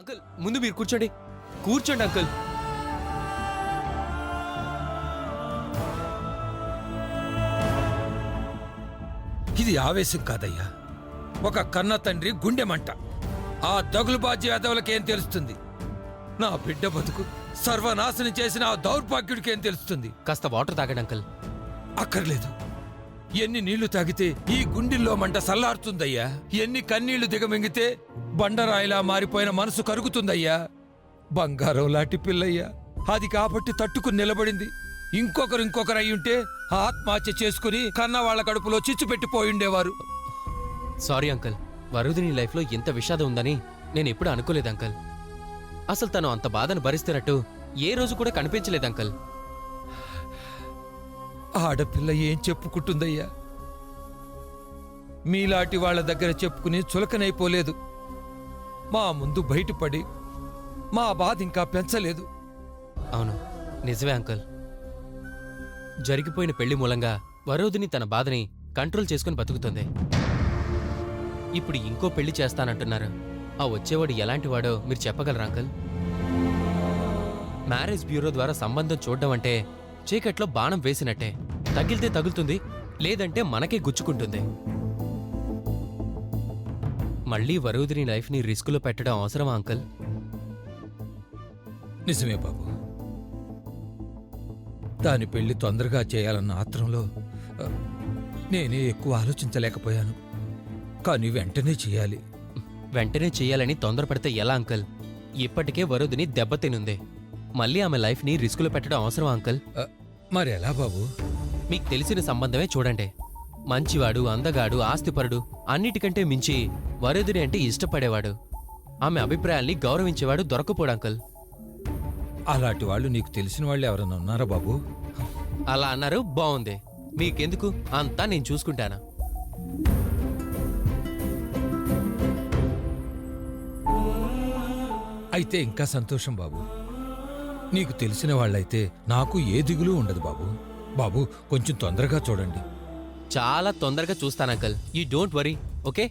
Uncle ముందు మీరు కూర్చోండి కూర్చోండి అంకుల్. ఇది ఆవేశం కాదయ్యా, ఒక కన్న తండ్రి గుండె మంట. ఆ దగులుబాజీ యాదవులకేం తెలుస్తుంది? నా బిడ్డ బతుకు సర్వనాశనం చేసిన ఆ దౌర్భాగ్యుడికేం తెలుస్తుంది? కాస్త వాటర్ తాగండి అంకుల్. అక్కర్లేదు. ఎన్ని నీళ్లు తాగితే ఈ గుండెల్లో మంట సల్లారుతుందయ్యా? ఎన్ని కన్నీళ్లు దిగమింగితే బండరాయిలా మారిపోయిన మనసు కరుగుతుందయ్యా? బంగారం లాంటి పిల్లయ్యా, అది కాబట్టి తట్టుకుని నిలబడింది. ఇంకొకరు అయ్యుంటే ఆత్మహత్య చేసుకుని కన్నవాళ్ల కడుపులో చిచ్చు పెట్టిపోయిండేవారు. సారీ అంకుల్, వరుదిని లైఫ్లో ఇంత విషాదం ఉందని నేను ఎప్పుడు అనుకోలేదు అంకుల్. అసలు తను అంత బాధను భరిస్తున్నట్టు ఏ రోజు కూడా కనిపించలేదు అంకుల్. ఆడపిల్ల ఏం చెప్పుకుంటుందయ్యా? మీలాంటి వాళ్ల దగ్గర చెప్పుకుని చులకనైపోలేదు. మా ముందు బయటపడి మా బాధ ఇంకా పెంచలేదు. అవును, నిజమే అంకుల్. జరిగిపోయిన పెళ్లి మూలంగా వరోధిని తన బాధని కంట్రోల్ చేసుకుని బతుకుతుంది. ఇప్పుడు ఇంకో పెళ్లి చేస్తానంటున్నారు. ఆ వచ్చేవాడు ఎలాంటివాడో మీరు చెప్పగలరా అంకుల్? మ్యారేజ్ బ్యూరో ద్వారా సంబంధం చూడడం అంటే చీకట్లో బాణం వేసినట్టే. తగిలితే తగులుతుంది, లేదంటే మనకే గుచ్చుకుంటుంది. మళ్ళీ వరోధిని లైఫ్ని రిస్కులో పెట్టడం అవసరమా అంకుల్? నిజమే బాబు. దాని పెళ్లి తొందరగా చేయాలన్న ఆత్రంలో నేనే ఎక్కువ ఆలోచించలేకపోయాను. కానీ వెంటనే చేయాలి. వెంటనే చెయ్యాలని తొందరపడితే ఎలా అంకుల్? ఇప్పటికే వరోధిని దెబ్బతినుంది. మళ్ళీ ఆమె లైఫ్ని రిస్కులో పెట్టడం అవసరమా అంకుల్? మరెలా బాబు? మీకు తెలిసిన సంబంధమే చూడండి. మంచివాడు, అందగాడు, ఆస్తిపరుడు, అన్నిటికంటే మించి వరోధిని అంటే ఇష్టపడేవాడు. ఆమె అభిప్రాయాల్ని గౌరవించేవాడు దొరకపోడు అంకుల్. అలాంటి వాళ్ళు నీకు తెలిసిన వాళ్ళు ఎవరన్నా ఉన్నారా బాబు? అలా అన్నారు, బాగుంది. మీకెందుకు, అంతా నేను చూసుకుంటానా. అయితే ఇంకా సంతోషం బాబు. నీకు తెలిసిన వాళ్ళైతే నాకు ఏ దిగులు ఉండదు బాబు. బాబు, కొంచెం తొందరగా చూడండి. చాలా తొందరగా చూస్తాను uncle. You don't worry, okay?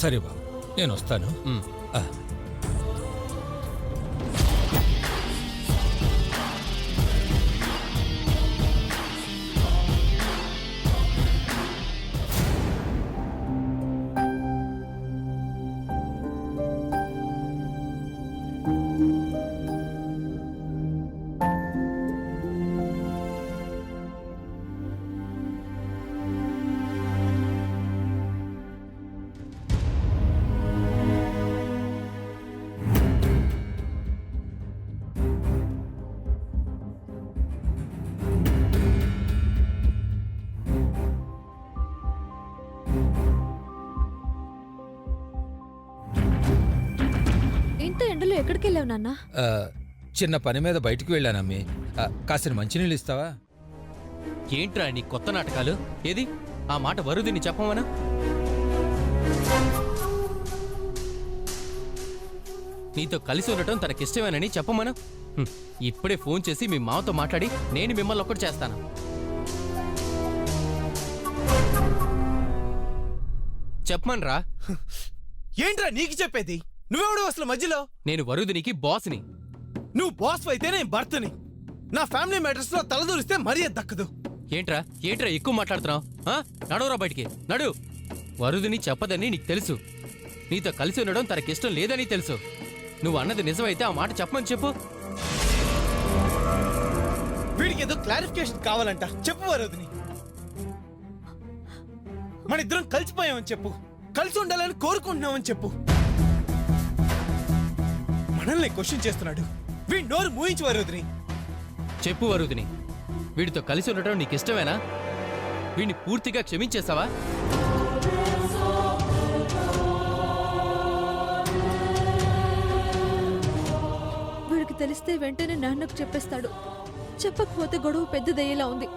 సరే బాబు, నేను వస్తాను. ఇంత ఎండలో ఎక్కడికి వెళ్ళావు నాన్న? చిన్న పని మీద బయటికి వెళ్ళానమ్మి. కాసిన మంచినీళ్ళు ఇస్తావా? ఏంట్రా నీ కొత్త నాటకాలు? ఏది ఆ మాట వరుదిని చెప్పమనా? నీతో కలిసి ఉండటం తనకిష్టమేనని చెప్పమను. ఇప్పుడే ఫోన్ చేసి మీ మావతో మాట్లాడి నేను మిమ్మల్ని ఒక్కటి చేస్తాను. చెప్పమనరా. ఏంట్రా నీకు చెప్పేది? నువ్వెవడు అసలు మధ్యలో? నేను వరుదినికి బాస్ని. నువ్వు బాస్ అయితే నేను భర్తని. నా ఫ్యామిలీ మ్యాటర్స్ లో తలదూరిస్తే మర్యాద దక్కదు. ఏంట్రా ఏంట్రా ఎక్కువ మాట్లాడుతున్నావు? నడవరా బయటికి, నడు. వరుదిని చెప్పదని నీకు తెలుసు. నీతో కలిసి ఉండడం తనకిష్టం లేదని తెలుసు. నువ్వు అన్నది నిజమైతే ఆ మాట చెప్పమని చెప్పు. వీడికి ఏదో క్లారిఫికేషన్ కావాలంట. చెప్పు వరోధిని. మన ఇద్దరం కలిసిపోయామని చెప్పు. కలిసి ఉండాలని కోరుకుంటున్నామని చెప్పు. మనల్ని క్వశ్చన్ చేస్తున్నాడు. వీడి నోరు మూయించు వరోధిని. చెప్పు వరుదిని, వీడితో కలిసి ఉండటం నీకిష్టమేనా? వీడిని పూర్తిగా క్షమించేశావా? వీడికి తెలిస్తే వెంటనే నాన్నకు చెప్పేస్తాడు. చెప్పకపోతే గొడవ పెద్దదయ్యేలా ఉంది.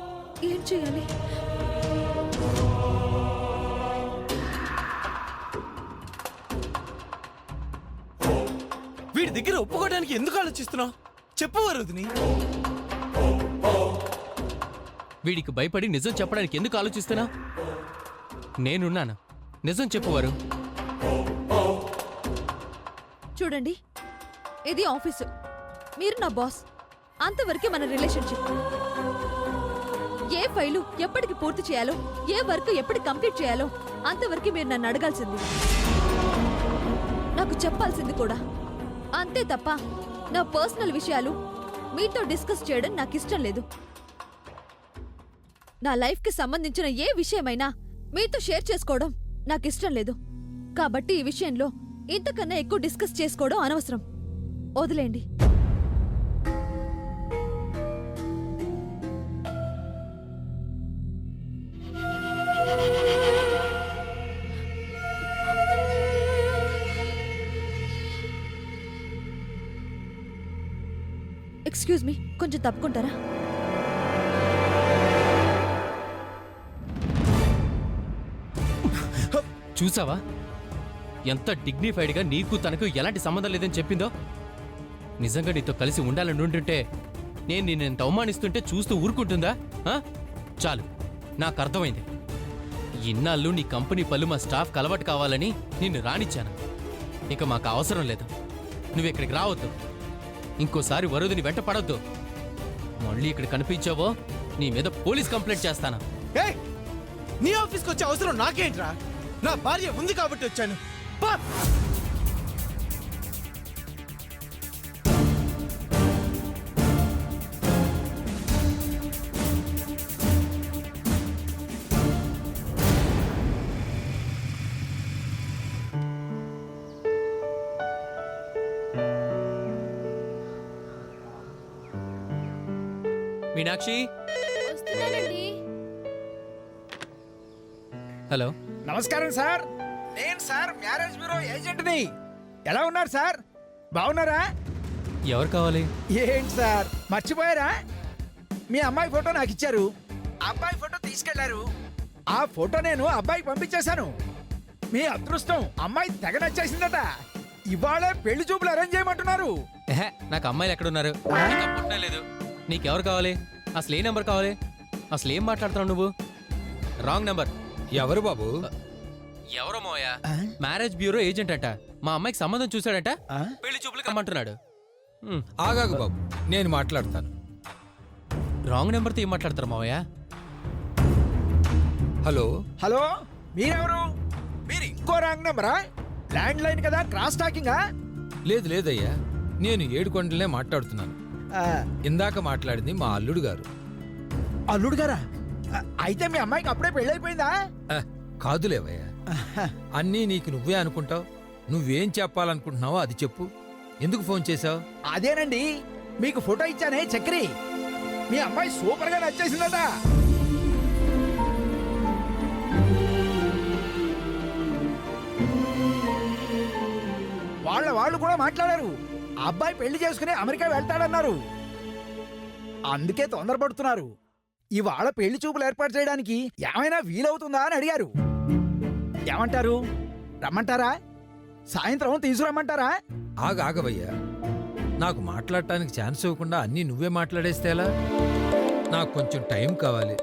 ఏం చేయాలి? వీడి దగ్గర ఒప్పుకోవడానికి ఎందుకు ఆలోచిస్తున్నావు? చెప్పు వరోధిని. వీడికి భయపడి నిజం చెప్పడానికి ఎందుకు ఆలోచిస్తున్నా? నేనున్నాను. నిజం చెప్పువారు. చూడండి, ఇది ఆఫీసు, మీరు నా బాస్, అంతవరకే మన రిలేషన్షిప్. ఏ ఫైలు ఎప్పటికి పూర్తి చేయాలో, ఏ వర్క్ ఎప్పటికి కంప్లీట్ చేయాలో అంతవరకు మీరు నన్ను అడగాల్సింది, నాకు చెప్పాల్సింది కూడా. అంతే తప్ప నా పర్సనల్ విషయాలు మీతో డిస్కస్ చేయడం నాకు ఇష్టం లేదు. నా లైఫ్కి సంబంధించిన ఏ విషయమైనా మీతో షేర్ చేసుకోవడం నాకు ఇష్టం లేదు. కాబట్టి ఈ విషయంలో ఇంతకన్నా ఎక్కువ డిస్కస్ చేసుకోవడం అనవసరం. వదిలేండి. ఎక్స్క్యూజ్ మీ, కొంచెం తప్పుకుంటారా? చూసావా ఎంత డిగ్నిఫైడ్గా నీకు తనకు ఎలాంటి సంబంధం లేదని చెప్పిందో? నిజంగా నీతో కలిసి ఉండాలని ఉంటుంటే నేను నిన్ను ఎంత అవమానిస్తుంటే చూస్తూ ఊరుకుంటుందా? ఆ? చాలు, నాకు అర్థమైంది. ఇన్నాళ్ళు నీ కంపెనీ పళ్ళు మా స్టాఫ్ అలవాటు కావాలని నిన్ను రానిచ్చాను. ఇక మాకు అవసరం లేదు. నువ్వు ఇక్కడికి రావద్దు. ఇంకోసారి వరుదిని వెంట పడొద్దు. మళ్ళీ ఇక్కడ కనిపించావో నీ మీద పోలీస్ కంప్లైంట్ చేస్తాను. ఏయ్, నీ ఆఫీస్కి వచ్చే అవసరం నాకేంట్రా? నా భార్య ఉంది కాబట్టి వచ్చాను. పా. మీనాక్షి, హలో. నమస్కారం సార్, నేను సార్ మ్యారేజ్ బ్యూరో ఏజెంట్ని. ఎలా ఉన్నారు సార్? బాగున్నారా? ఎవరు కావాలి? ఏంటి సార్ మర్చిపోయారా? మీ అమ్మాయి ఫోటో నాకు ఇచ్చారు, అబ్బాయి ఫోటో తీసుకెళ్లారు. ఆ ఫోటో నేను అబ్బాయికి పంపించేశాను. మీ అదృష్టం, అమ్మాయి తెగ నచ్చేసిందట. ఇవాళే పెళ్లి చూపులు అరేంజ్ చేయమంటున్నారు. ఎహే, నాకు అమ్మాయిలు ఎక్కడున్నారు? ఇంకా పుట్టలేదు. నీకెవరు కావాలి? అసలు ఏ నెంబర్ కావాలి? అసలు ఏం మాట్లాడుతున్నావు నువ్వు? Wrong number. ఎవరు బాబు? ఎవరో మోయా, మ్యారేజ్ బ్యూరో ఏజెంట్ అంట. మా అమ్మాయికి సంబంధం చూశాడట, పెళ్లి చూపులు కమ్మంటున్నాడు. ఆగాగు బాబు, నేను మాట్లాడతాను. రాంగ్ నెంబర్తో ఏం మాట్లాడతారు మావయ్య? హలో హలో, మీరెవరు? మీరు ఇంకో రాంగ్ నెంబరా? ల్యాండ్ లైన్ కదా, క్రాస్ టాకింగా? లేదు లేదయ్యా, నేను ఏడుకొండలనే మాట్లాడుతున్నాను. ఇందాక మాట్లాడింది మా అల్లుడు గారు. అల్లుడు గారా? అయితే మీ అమ్మాయికి అప్పుడే పెళ్ళైపోయిందా? కాదులేవయ్యా, అన్నీ నీకు నువ్వే అనుకుంటావు. నువ్వేం చెప్పాలనుకుంటున్నావో అది చెప్పు. ఎందుకు ఫోన్ చేశావు? అదేనండి, మీకు ఫోటో ఇచ్చానే చక్రి, మీ అమ్మాయి సూపర్ గా నచ్చేసిందట. వాళ్ళు కూడా మాట్లాడారు. ఆ అబ్బాయి పెళ్లి చేసుకుని అమెరికా వెళ్తాడన్నారు. అందుకే తొందరపడుతున్నారు. ఇవాళ పెళ్లి చూపులు ఏర్పాటు చేయడానికి ఏమైనా వీలవుతుందా అని అడిగారు. ఏమంటారు? రమ్మంటారా? సాయంత్రం తీసుకురమ్మంటారా? ఆగవయ్యా, నాకు మాట్లాడటానికి ఛాన్స్ ఇవ్వకుండా అన్నీ నువ్వే మాట్లాడేస్తే ఎలా? నాకు కొంచెం టైం కావాలి.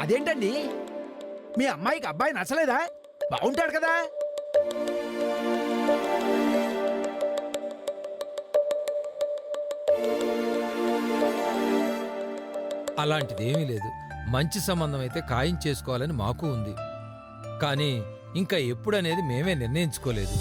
అదేంటండి, మీ అమ్మాయికి అబ్బాయి నచ్చలేదా? బాగుంటాడు కదా. అలాంటిదేమీ లేదు. మంచి సంబంధం అయితే ఖాయం చేసుకోవాలని మాకు ఉంది. కానీ ఇంకా ఎప్పుడనేది మేమే నిర్ణయించుకోలేదు.